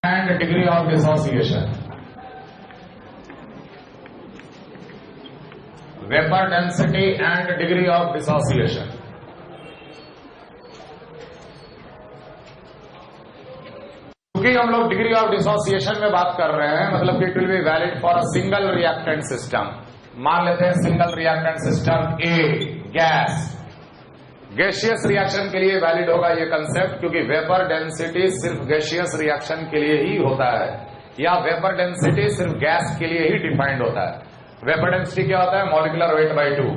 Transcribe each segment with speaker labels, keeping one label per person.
Speaker 1: and degree of dissociation. Vapor density and degree of dissociation. क्योंकि हम लोग degree of dissociation में बात कर रहे हैं, मतलब कि it will be valid for a single reactant system. मान लेते हैं सिंगल रिएक्टेंट सिस्टम ए गैस, गैसियस रिएक्शन के लिए वैलिड होगा ये कंसेप्ट, क्योंकि वेपर डेंसिटी सिर्फ गैसियस रिएक्शन के लिए ही होता है, या वेपर डेंसिटी सिर्फ गैस के लिए ही डिफाइंड होता है. वेपर डेंसिटी क्या होता है? Molecular weight by 2.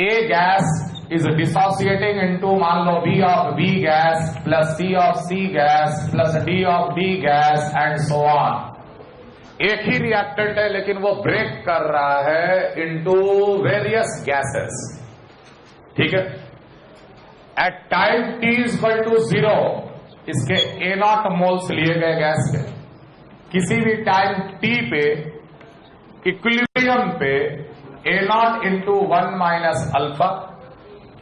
Speaker 1: A gas is dissociating into मान लो B of B gas plus C of C gas plus D of D gas and so on. एक ही रिएक्टेंट है लेकिन वो ब्रेक कर रहा है into various gases. ठीक है. At time t is equal to 0 इसके A0 मोल्स लिए गए गैस के. किसी भी टाइम t पे इक्विलिब्रियम पे A0 into 1 minus अल्फा,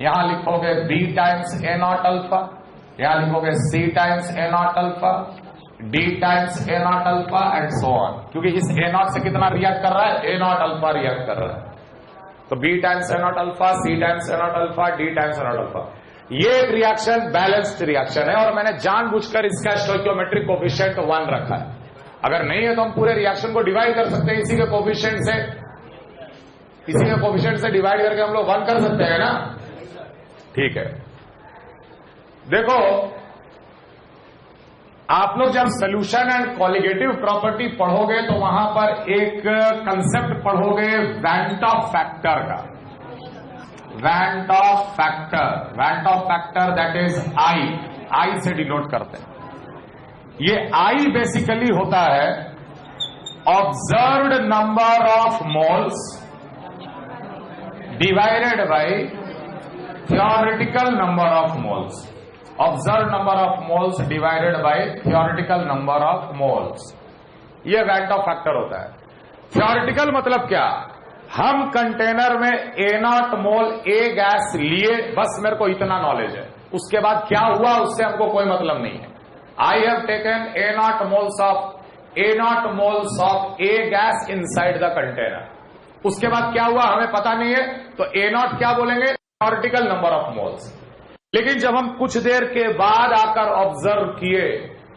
Speaker 1: यहां लिखोगे B टाइम्स A0 अल्फा, यहां लिखोगे C times A0 alpha, D times A0 alpha and so on. क्योंकि इस A0 से कितना रिएक्ट कर रहा है? A0 अल्फा रिएक्ट कर रहा है. तो B times A0 alpha, C times A0 alpha, D times A0 alpha. ये एक रिएक्शन बैलेंस्ड रिएक्शन है और मैंने जानबूझकर इसका स्टोइकियोमेट्रिक कोफिशिएंट 1 रखा है. अगर नहीं है तो हम पूरे रिएक्शन को डिवाइड कर सकते हैं इसी के कोफिशिएंट से, इसी के कोफिशिएंट से डिवाइड करके हम लोग 1 कर सकते हैं ना. ठीक है. देखो आप लोग जब सोल्यूशन एंड कॉलिगेटिव प्रॉपर्टी पढ़ोगे तो वहां पर एक कंसेप्ट पढ़ोगे वैंट ऑफ फैक्टर का. Van't Hoff factor that is I से डिनोट करते हैं. ये आई बेसिकली होता है observed number of moles divided by theoretical number of moles. Observed number of moles divided by theoretical number of moles. ये वैंट Hoff factor होता है. theoretical मतलब क्या? हम कंटेनर में A0 मोल A गैस लिए, बस मेरे को इतना नॉलेज है. उसके बाद क्या हुआ उससे हमको कोई मतलब नहीं है. I have taken A0 moles of A gas inside the container. उसके बाद क्या हुआ हमें पता नहीं है, तो A0 क्या बोलेंगे? Theoretical number of moles. लेकिन जब हम कुछ देर के बाद आकर ऑब्जर्व किए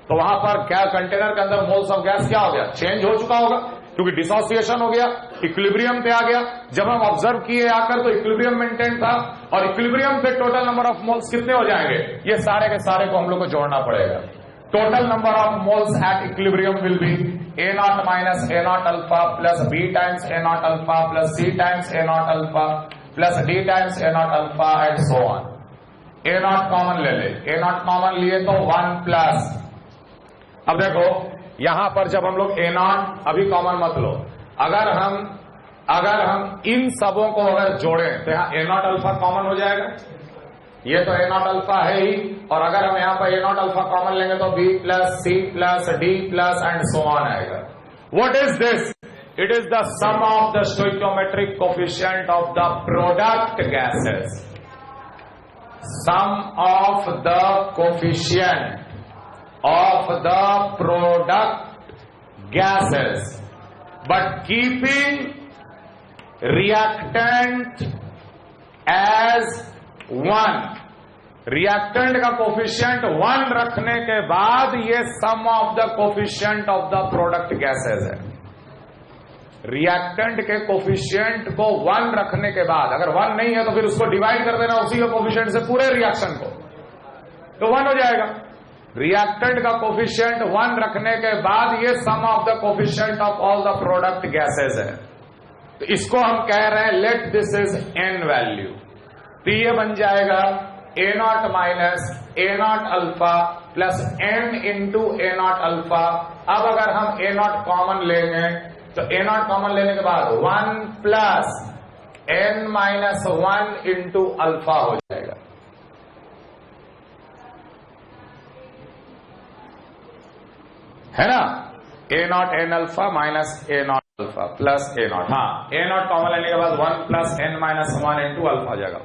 Speaker 1: तो वहां पर क्या कंटेनर के अंदर मोल्स ऑफ गैस क्या हो गया? चेंज हो चुका होगा, क्योंकि डिसोसिएशन हो गया, इक्विलिब्रियम पे आ गया. जब हम ऑब्जर्व किए आकर तो इक्विलिब्रियम मेंटेन था, और इक्विलिब्रियम पे टोटल नंबर ऑफ मोल्स कितने हो जाएंगे? ये सारे के सारे को हम लोग को जोड़ना पड़ेगा. Total number of moles at equilibrium will be A0 minus A0 alpha plus B times A0 alpha plus C times A0 alpha plus D times A0 alpha and so on. A0 common ले ले, A0 common लिए तो 1 plus. अब देखो यहां पर जब हम लोग A0 अभी कॉमन मत लो, अगर हम इन सबों को अगर जोड़ें तो यहां A0 अल्फा कॉमन हो जाएगा. ये तो A0 अल्फा है ही, और अगर हम यहां पर A0 अल्फा कॉमन लेंगे तो B plus C plus D plus and so on आएगा. What is this? It is the sum of the stoichiometric coefficient of the product gases. Sum of the coefficient of the product gases, but keeping reactant as 1. Reactant का coefficient 1 रखने के बाद ये sum of the coefficient of the product gases है. Reactant के coefficient को 1 रखने के बाद, अगर 1 नहीं है तो फिर उसको डिवाइड कर देना उसी के कोफिशिएंट से पूरे रिएक्शन को, तो 1 हो जाएगा. रिएक्टेंट का कोफिशिएंट 1 रखने के बाद ये sum of the coefficient of all the product gases है. तो इसको हम कह रहे हैं let this is n value. तो ये बन जाएगा A0 minus A0 alpha plus n into A0 alpha. अब अगर हम A0 कॉमन लेंगे तो A0 कॉमन लेने के बाद 1 plus n minus 1 into alpha हो जाएगा. है ना? A0 n alpha minus A0 alpha plus A0. हाँ, A0 कॉमन लेने के बाद 1 plus n minus 1 into alpha हो जाएगा.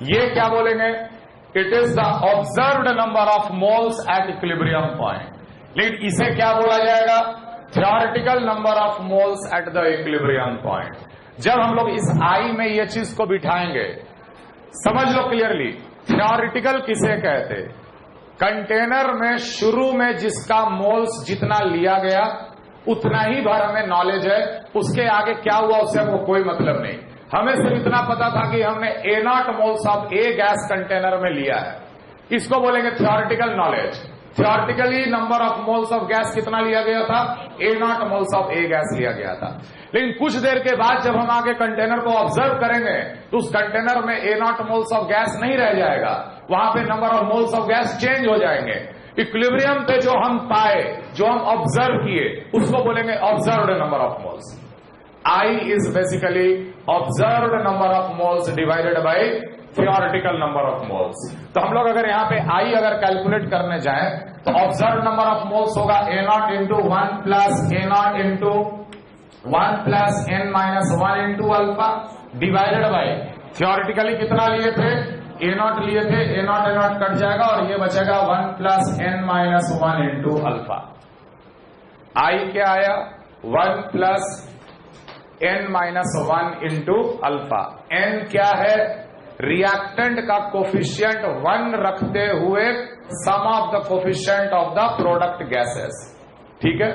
Speaker 1: ये क्या बोलेंगे? It is the observed number of moles at equilibrium point. लेकिन इसे क्या बोला जाएगा? Theoretical number of moles at the equilibrium point. जब हम लोग इस आई में ये चीज को बिठाएंगे, समझ लो क्लियरली, थ्योरेटिकल किसे कहते? कंटेनर में शुरू में जिसका मोल्स जितना लिया गया उतना ही भर हमें नॉलेज है, उसके आगे क्या हुआ उससे हमको कोई मतलब नहीं। हमें सिर्फ इतना पता था कि हमने A0 moles of A gas container में लिया है, इसको बोलेंगे theoretical knowledge. Theoretically number of moles of gas कितना लिया गया था? A0 moles of A gas लिया गया था। लेकिन कुछ देर के बाद जब हम आगे कंटेनर को ऑब्जर्व करेंगे तो उस कंटेनर में A0 मोल्स ऑफ गैस नहीं रह जाएगा, वहां पे number of moles of gas change हो जाएंगे। इक्विलिब्रियम पे जो हम पाए, जो हम ऑब्जर्व किए, उसको बोलेंगे observed number of moles. I is basically observed number of moles divided by theoretical number of moles. तो हम लोग अगर यहाँ पे आई अगर कैलकुलेट करने जाएं तो ऑब्जर्व नंबर ऑफ मोल्स होगा A0 into 1 plus A0 into 1 plus n minus 1 into alpha divided by theoretically कितना लिए थे? A0 लिए थे, A0 कट जाएगा और ये बचेगा 1 plus n minus 1 into alpha. I क्या आया? 1 plus n minus 1 into alpha. n क्या है? रिएक्टेंट का कोफिशिएंट 1 रखते हुए sum of the coefficient of the product gases. ठीक है।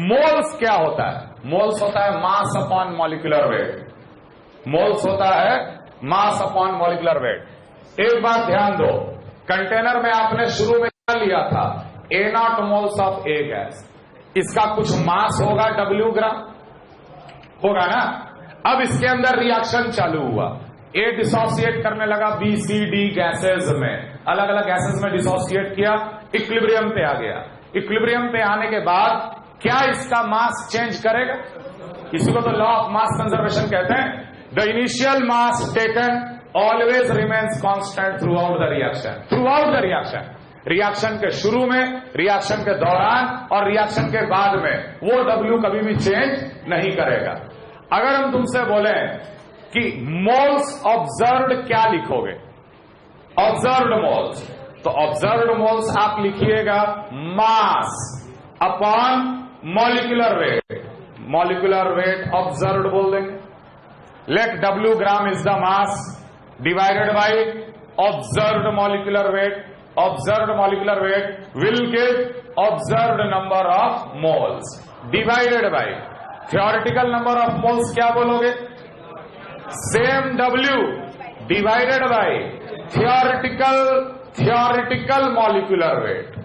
Speaker 1: मोल्स क्या होता है? मोल्स होता है mass upon molecular weight. Moles होता है मास अपॉन मॉलिक्यूलर वेट। एक बात ध्यान दो, कंटेनर में आपने शुरू में क्या लिया था? A0 moles of A gas. इसका कुछ मास होगा W ग्राम, होगा ना? अब इसके अंदर रिएक्शन चालू हुआ, ए डिसोसिएट करने लगा B, C, D गैसेस में, अलग अलग गैसेस में डिसोसिएट किया, इक्विलिब्रियम पे आ गया। इक्विलिब्रियम पे आने के बाद क्या इसका मास चेंज करेगा? इसी को तो लॉ ऑफ मास कंजर्वेशन कहते हैं। The initial mass taken always remains constant through out the reaction. Through out the reaction, reaction के शुरू में, रिएक्शन के दौरान और रिएक्शन के बाद में वो W कभी भी चेंज नहीं करेगा। अगर हम तुमसे बोले कि मोल्स ऑब्जर्व्ड क्या लिखोगे? ऑब्जर्व्ड मोल्स, तो ऑब्जर्व्ड मोल्स आप लिखिएगा mass upon molecular weight. Molecular weight observed बोल देंगे। Let W gram is the mass divided by observed molecular weight. Observed molecular weight will give observed number of moles divided by theoretical number of moles. क्या बोलोगे? Same W divided by theoretical molecular weight.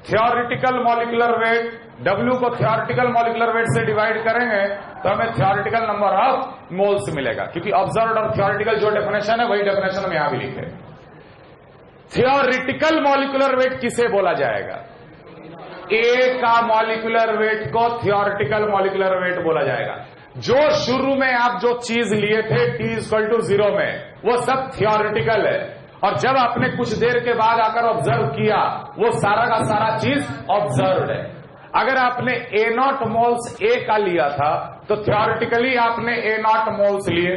Speaker 1: Theoretical molecular weight, W को theoretical molecular weight से divide करेंगे तो हमें theoretical number of moles मिलेगा, क्योंकि observed और थ्योरेटिकल जो डेफिनेशन है वही डेफिनेशन हम यहां भी लिखे। थ्योरेटिकल मॉलिक्यूलर वेट किसे बोला जाएगा? ए का मॉलिक्यूलर वेट को थ्योरेटिकल मॉलिक्यूलर वेट बोला जाएगा। जो शुरू में आप जो चीज लिए थे T=0 में, वो सब थ्योरेटिकल है, और जब आपने कुछ देर के बाद आकर ऑब्जर्व किया वो सारा का सारा चीज ऑब्जर्व्ड है। अगर आपने A0 मोल्स ए का लिया था तो थ्योरेटिकली आपने A0 मोल्स लिए।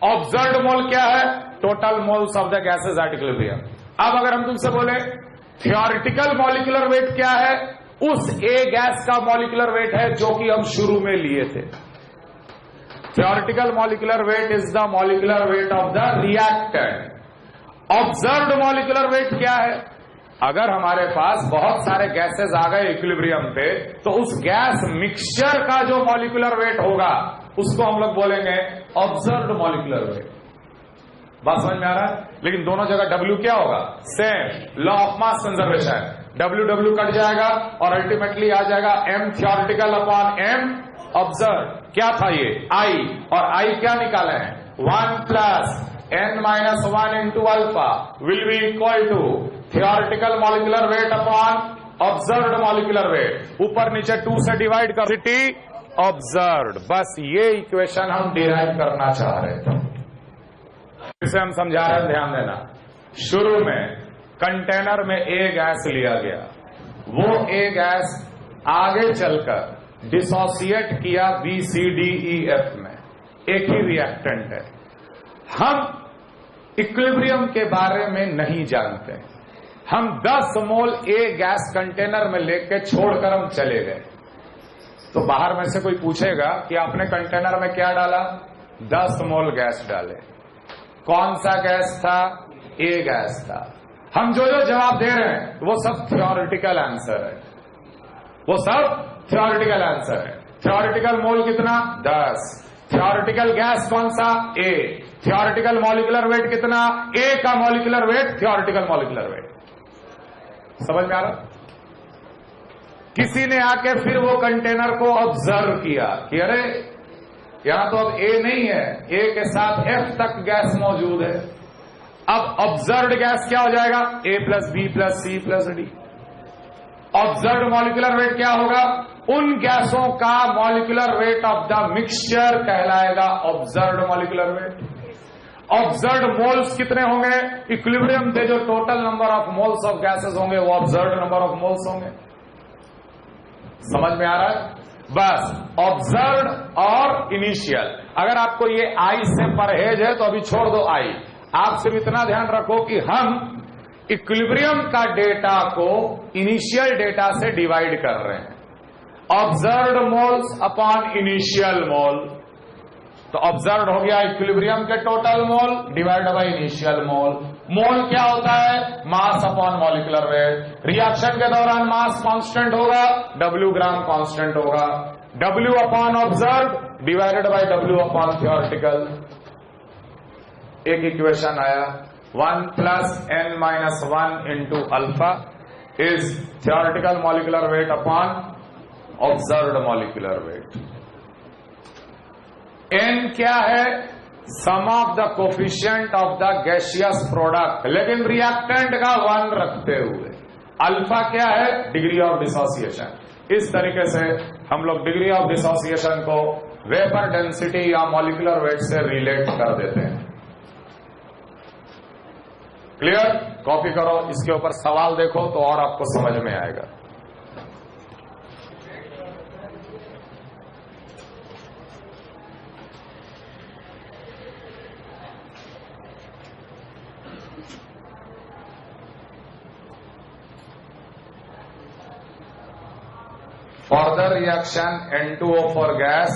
Speaker 1: ऑब्जर्व्ड मोल क्या है? Total moles of the gases at equilibrium. अब अगर हम तुमसे बोले थ्योरेटिकल मॉलिक्यूलर वेट क्या है? उस ए गैस का मॉलिक्यूलर वेट है जो कि हम शुरू में लिए थे। Theoretical molecular wait is the molecular weight of the reactant. Observed molecular weight क्या है? अगर हमारे पास बहुत सारे गैसेस आ गए इक्विलिब्रियम पे तो उस गैस मिक्सचर का जो मॉलिक्यूलर वेट होगा उसको हम लोग बोलेंगे ऑब्जर्व्ड मॉलिक्यूलर वेट। बात समझ में आ रहा है? लेकिन दोनों जगह W क्या होगा? Same law of mass conservation. W cut जाएगा और अल्टीमेटली आ जाएगा M theoretical upon M observe. क्या था ये? I, और I क्या निकाले हैं? 1 plus n minus 1 into alpha will be equal to theoretical molecular weight upon observed molecular weight. ऊपर नीचे 2 से डिवाइड कर T ऑब्जर्व्ड। बस ये इक्वेशन हम डिराइव करना चाह रहे थे। इसे हम समझा रहे हैं, ध्यान देना। शुरू में कंटेनर में A गैस लिया गया, वो A गैस आगे चलकर डिसोसिएट किया B, C, D, E, F में। एक ही रिएक्टेंट है। हम इक्विलिब्रियम के बारे में नहीं जानते, हम 10 मोल ए गैस कंटेनर में लेके छोड़कर हम चले गए, तो बाहर में से कोई पूछेगा कि आपने कंटेनर में क्या डाला? 10 मोल गैस डाले। कौन सा गैस था? ए गैस था। हम जो जो जवाब दे रहे हैं वो सब थ्योरेटिकल आंसर है, वो सब थ्योरेटिकल आंसर है। थ्योरेटिकल मोल कितना? 10। थ्योरेटिकल गैस कौन सा? ए। थ्योरेटिकल मॉलिक्यूलर वेट कितना? ए का molecular weight, theoretical molecular wait. समझ में आ रहा? किसी ने आके फिर वो कंटेनर को ऑब्जर्व किया कि अरे यहां तो अब ए नहीं है, ए के साथ एफ तक गैस मौजूद है। अब ऑब्जर्व्ड गैस क्या हो जाएगा? A plus B plus C plus D. Observed molecular weight क्या होगा? उन गैसों का molecular weight of the mixture कहलाएगा observed molecular weight. Observed moles कितने होंगे? इक्विलिब्रियम पे जो total number of moles of gases होंगे वो ऑब्जर्व्ड नंबर ऑफ मोल्स होंगे। समझ में आ रहा है? बस ऑब्जर्व्ड और इनिशियल। अगर आपको ये आई से परहेज है तो अभी छोड़ दो आई। आप सिर्फ इतना ध्यान रखो कि हम इक्विलिब्रियम का डेटा को इनिशियल डेटा से डिवाइड कर रहे हैं। Observed moles upon initial mole, तो ऑब्जर्व्ड हो गया इक्विलिब्रियम के total mole divide by initial mole. Mole क्या होता है? Mass upon molecular weight. Reaction के दौरान मास कांस्टेंट होगा, W ग्राम कांस्टेंट होगा। W upon observed divided by W upon theoretical. एक इक्वेशन आया 1 plus n minus 1 into alpha is theoretical molecular weight upon observed molecular weight. n क्या है? Sum of the coefficient of the gaseous product, लेकिन reactant का 1 रखते हुए। Alpha क्या है? Degree of dissociation. इस तरीके से हम लोग डिग्री ऑफ डिसोसिएशन को वेपर डेंसिटी या मॉलिक्यूलर वेट से रिलेट कर देते हैं। क्लियर? कॉपी करो, इसके ऊपर सवाल देखो तो और आपको समझ में आएगा। For the reaction N2O for gas,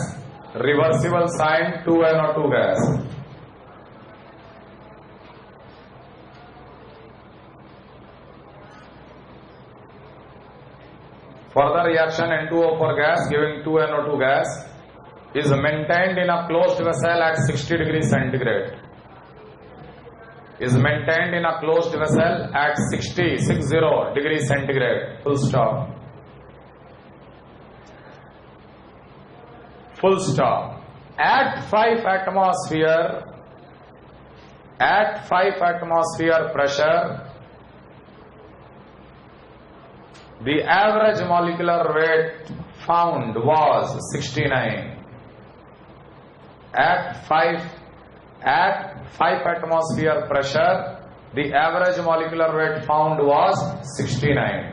Speaker 1: reversible sign 2NO2 gas. For the reaction N2O for gas giving 2NO2 gas is maintained in a closed vessel at 60 degrees centigrade. Is maintained in a closed vessel at 60 degrees centigrade. Full stop. Full stop. At 5 atmosphere pressure, the average molecular weight found was 69. At 5 atmosphere pressure, the average molecular weight found was 69.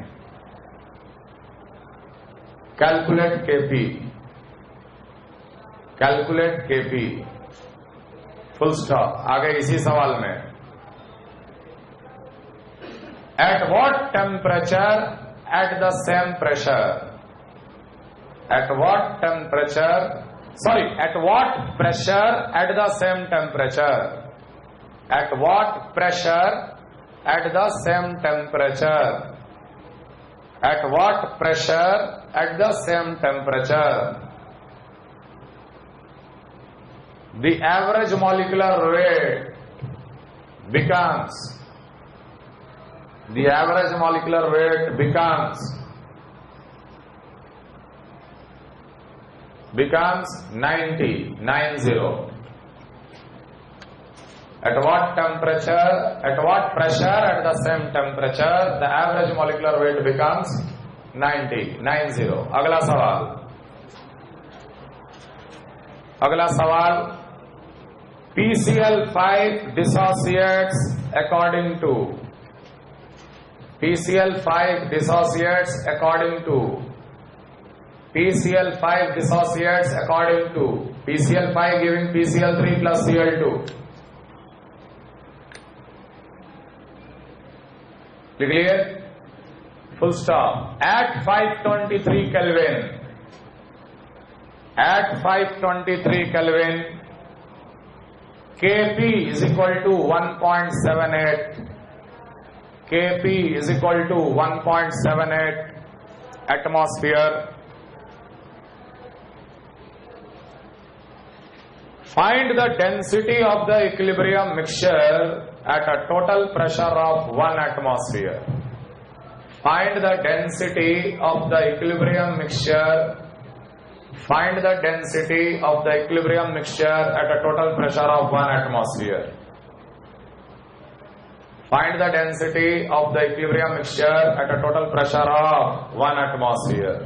Speaker 1: Calculate Kp. Calculate Kp। Full stop. आगे इसी सवाल में at what temperature at the same pressure, at what temperature sorry at what pressure at the same temperature, at what pressure at the same temperature, at what pressure at the same temperature the average molecular weight becomes, the average molecular weight becomes 90. At what temperature, at what pressure at the same temperature the average molecular weight becomes 90. अगला सवाल PCl5 dissociates according to, PCl5 dissociates according to, PCl5 dissociates according to, PCl5 giving PCl3 plus Cl2. लिख लिए, full stop. At 523 kelvin, at 523 kelvin Kp is equal to 1.78, Kp is equal to 1.78 atmosphere. Find the density of the equilibrium mixture at a total pressure of 1 atmosphere. Find the density of the equilibrium mixture. Find the density of the equilibrium mixture at a total pressure of 1 atmosphere. Find the density of the equilibrium mixture at a total pressure of 1 atmosphere.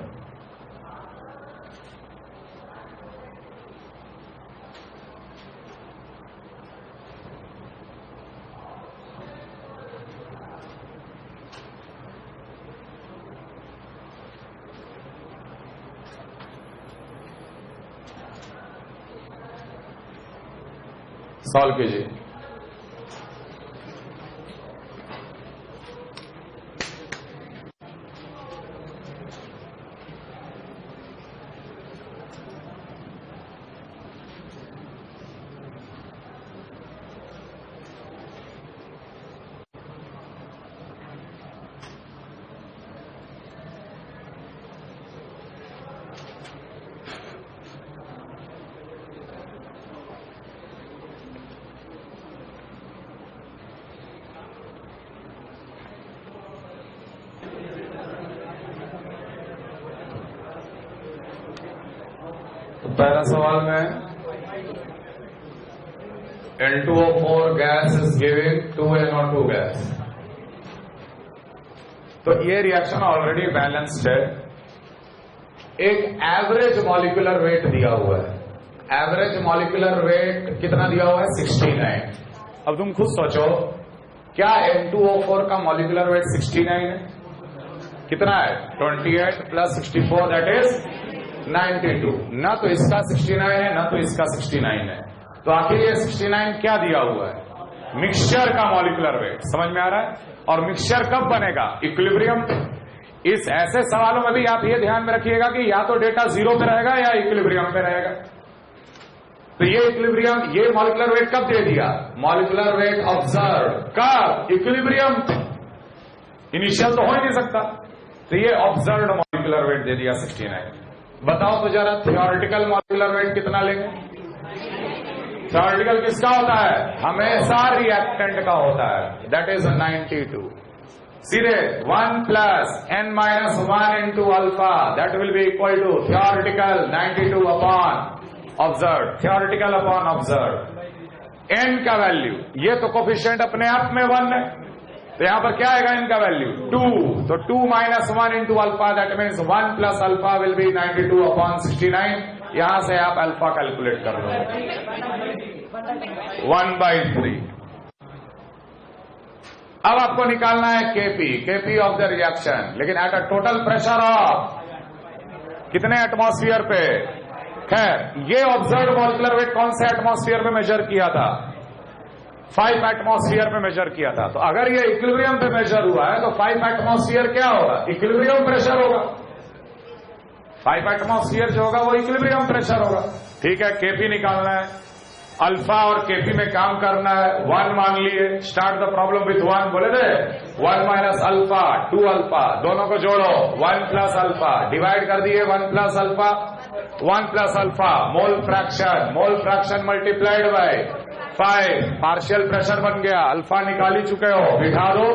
Speaker 1: Solve कीजिए। पहला सवाल में N2O4 gas is giving 2NO2 gas. तो ये reaction already balanced है। एक average molecular weight दिया हुआ है। एवरेज मॉलिक्यूलर वेट कितना दिया हुआ है? 69। अब तुम खुद सोचो, क्या N2O4 का मॉलिक्यूलर वेट 69 है? कितना है? 28 प्लस 64 दैट इज 92। ना तो इसका 69 है, ना तो इसका 69 है। तो आखिर ये 69 क्या दिया हुआ है? मिक्सचर का मॉलिक्यूलर वेट। समझ में आ रहा है? और मिक्सचर कब बनेगा? इक्विलिब्रियम। इस ऐसे सवालों में भी आप ये ध्यान में रखिएगा कि या तो डेटा 0 पे रहेगा या इक्विलिब्रियम पे रहेगा। तो ये इक्विलिब्रियम, ये मॉलिक्यूलर वेट कब दे दिया? मॉलिक्यूलर वेट ऑब्जर्व कब? इक्विलिब्रियम। इनिशियल तो हो ही नहीं सकता। तो ये ऑब्जर्व्ड मॉलिक्यूलर वेट दे दिया 69। बताओ तो जरा थियोरेटिकल मॉलिक्यूलर वेट कितना लेंगे? थियोरेटिकल किसका होता है? हमेशा रिएक्टेंट का होता है, दैट इज 92। सीधे 1 plus n-1 into alpha that will be equal to theoretical 92 upon observe, theoretical upon observe. n का वैल्यू, ये तो कोफिशिएंट अपने आप में 1 है, तो यहां पर क्या आएगा इनका वैल्यू? 2। तो 2-1 into alpha that means 1 plus alpha will B 92 upon 69। यहां से आप अल्फा कैलकुलेट कर लो, 1/3। अब आपको निकालना है केपी ऑफ द रिएक्शन, लेकिन at a total pressure of कितने एटमॉस्फेयर पे? खैर, ये ऑब्जर्व मॉलिक्यूलर वेट कौन से एटमॉस्फेयर में मेजर किया था? 5 एटमॉस्फेयर में मेजर किया था। तो अगर ये इक्विलिब्रियम पे मेजर हुआ है तो 5 एटमॉस्फेयर क्या होगा? इक्विलिब्रियम प्रेशर होगा। 5 एटमॉस्फेयर जो होगा वो इक्विलिब्रियम प्रेशर होगा। ठीक है, केपी निकालना है, अल्फा और केपी में काम करना है। 1 मान लिए, स्टार्ट द प्रॉब्लम विथ 1 बोले थे। 1 माइनस अल्फा 2 अल्फा, दोनों को जोड़ो 1 प्लस अल्फा, डिवाइड कर दिए 1 plus alpha. 1 plus alpha mole fraction multiplied by 5, partial pressure बन गया। अल्फा निकाल ही चुके हो, बिठा दो,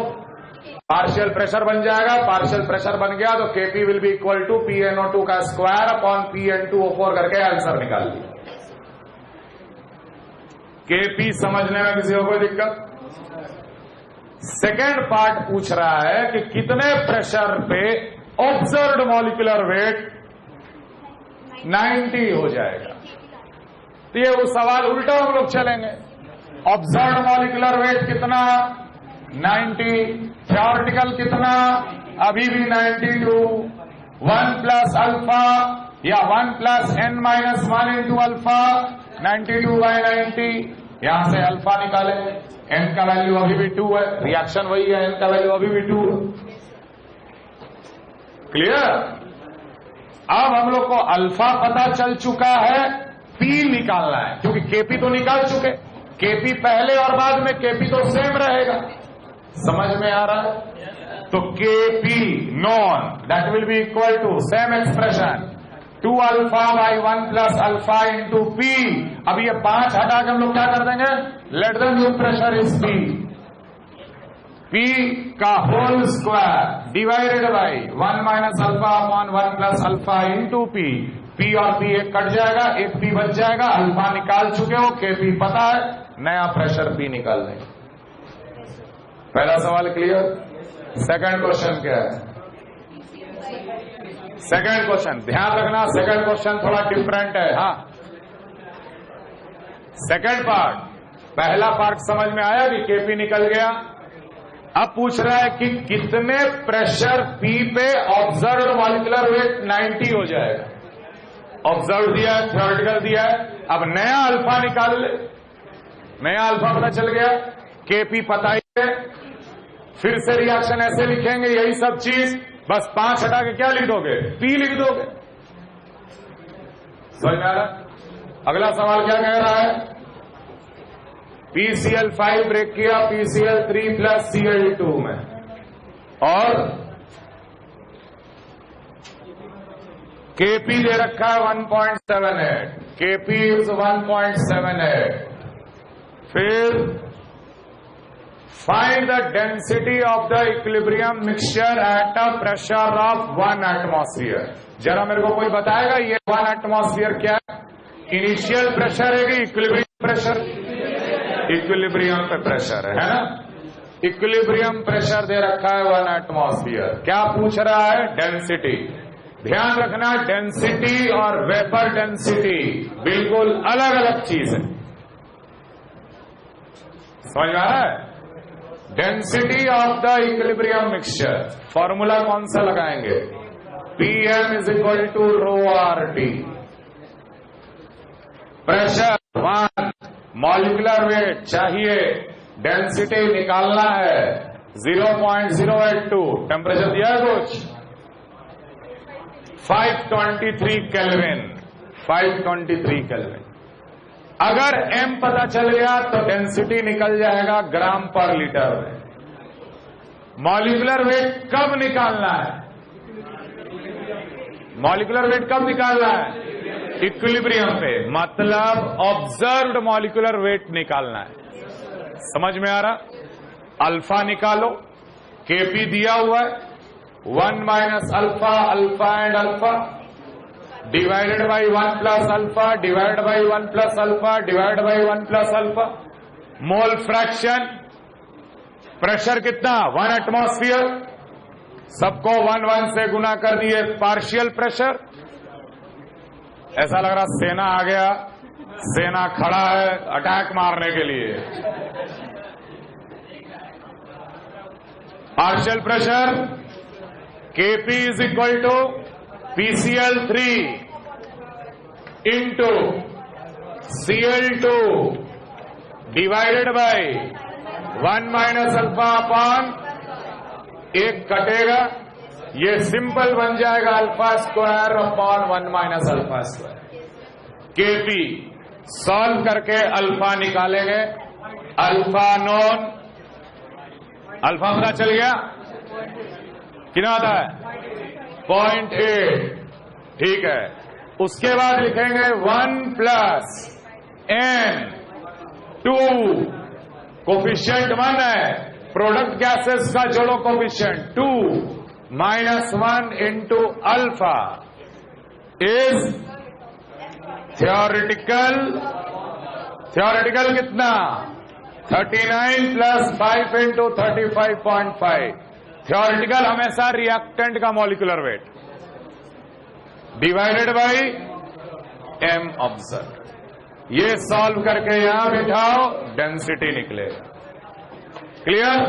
Speaker 1: पार्शियल प्रेशर बन जाएगा। पार्शियल प्रेशर बन गया तो KP will be equal to PnO2 का स्क्वायर अपॉन Pn2O4 करके आंसर निकाल लिया। केपी समझने में किसी को कोई दिक्कत? सेकेंड पार्ट पूछ रहा है कि कितने प्रेशर पे ऑब्जर्व्ड मॉलिक्यूलर वेट 90 हो जाएगा। तो ये वो सवाल उल्टा हम लोग चलेंगे। ऑब्जर्व्ड मॉलिक्यूलर वेट कितना? 90। थियोरेटिकल कितना? अभी भी 92। 1 प्लस अल्फा या 1 प्लस n-1 इंटू अल्फा 92/90। यहां से अल्फा निकाले, n का वैल्यू अभी भी 2 है, रिएक्शन वही है, n का वैल्यू अभी भी 2 है। क्लियर? अब हम लोग को अल्फा पता चल चुका है, P निकालना है, क्योंकि Kp तो निकाल चुके, Kp पहले और बाद में Kp तो सेम रहेगा। समझ में आ रहा है? तो Kp known that will be equal to same expression 2 alpha by 1 plus alpha into P। अब ये 5 हटा के हम लोग क्या कर देंगे, let the new pressure is P का whole square divided by 1 minus alpha upon 1 plus alpha into P और P एक कट जाएगा, एक P बच जाएगा, अल्फा निकाल चुके हो, Kp पता है, नया प्रेशर P निकाल देंगे। पहला सवाल क्लियर? सेकंड क्वेश्चन क्या है? सेकंड क्वेश्चन ध्यान रखना, सेकंड क्वेश्चन थोड़ा डिफरेंट है। हाँ, सेकंड पार्ट, पहला पार्ट समझ में आया कि Kp निकल गया। अब पूछ रहा है कि कितने प्रेशर P पे ऑब्जर्व मॉलिक्यूलर वेट 90 हो जाएगा। ऑब्जर्व दिया है, थ्योरेटिकल दिया है, अब नया अल्फा निकाल ले। नया अल्फा पता चल गया, Kp पता ही है, फिर से रिएक्शन ऐसे लिखेंगे, यही सब चीज, बस 5 हटा के क्या लिख दोगे, P लिख दोगे। समझ में आ रहा? अगला सवाल क्या कह रहा है, PCl5 ब्रेक किया PCl3 प्लस Cl2 में, और Kp दे रखा है 1.78, Kp इज 1.78। फिर find the density of the equilibrium mixture at a pressure of 1 atmosphere. जरा मेरे को कोई बताएगा ये 1 एटमॉस्फेयर क्या है? इनिशियल प्रेशर है कि इक्विलिब्रियम प्रेशर? इक्विलिब्रियम पे प्रेशर है ना? इक्विलिब्रियम प्रेशर दे रखा है 1 एटमॉस्फेयर। क्या पूछ रहा है? डेंसिटी। ध्यान रखना, डेंसिटी और वेपर डेंसिटी बिल्कुल अलग अलग चीज है। समझ में आ रहा है? Density of the equilibrium mixture, formula कौन सा लगाएंगे? Pm is equal to rho R T. Pressure 1, molecular weight चाहिए, डेंसिटी निकालना है 0.082, टेम्परेचर दिया है कुछ 523 केल्विन, 523 केल्विन। अगर m पता चल गया तो डेंसिटी निकल जाएगा ग्राम पर लीटर में। मॉलिक्यूलर वेट कब निकालना है? मॉलिक्यूलर वेट कब निकालना है? इक्विलिब्रियम पे, मतलब ऑब्जर्व्ड मॉलिक्यूलर वेट निकालना है। समझ में आ रहा? अल्फा निकालो, Kp दिया हुआ है 1 minus alpha, alpha and alpha divided by 1 plus alpha, divided by 1 plus alpha, divided by 1 plus alpha. Mole fraction, pressure कितना? 1 एटमॉस्फेयर, सबको 1 से गुना कर दिए, पार्शियल प्रेशर। ऐसा लग रहा सेना आ गया, सेना खड़ा है अटैक मारने के लिए। Partial pressure Kp is equal to PCl3 into Cl2 divided by 1 minus alpha upon, एक कटेगा, ये सिंपल बन जाएगा alpha square upon 1 minus alpha square. Kp solve करके अल्फा निकालेंगे, अल्फा नॉन, अल्फा पता चल गया, कितना आता है? 0.8। ठीक है, उसके बाद लिखेंगे 1 प्लस N2, कोफिशिएंट 1 है, प्रोडक्ट गैसेस का जोड़ो coefficient 2 minus 1 into alpha is theoretical कितना? 39 प्लस 5 इंटू 35.5। थ्योरेटिकल हमेशा रिएक्टेंट का molecular weight divided by m observe. ये सॉल्व करके यहां बिठाओ, डेंसिटी निकलेगा। क्लियर?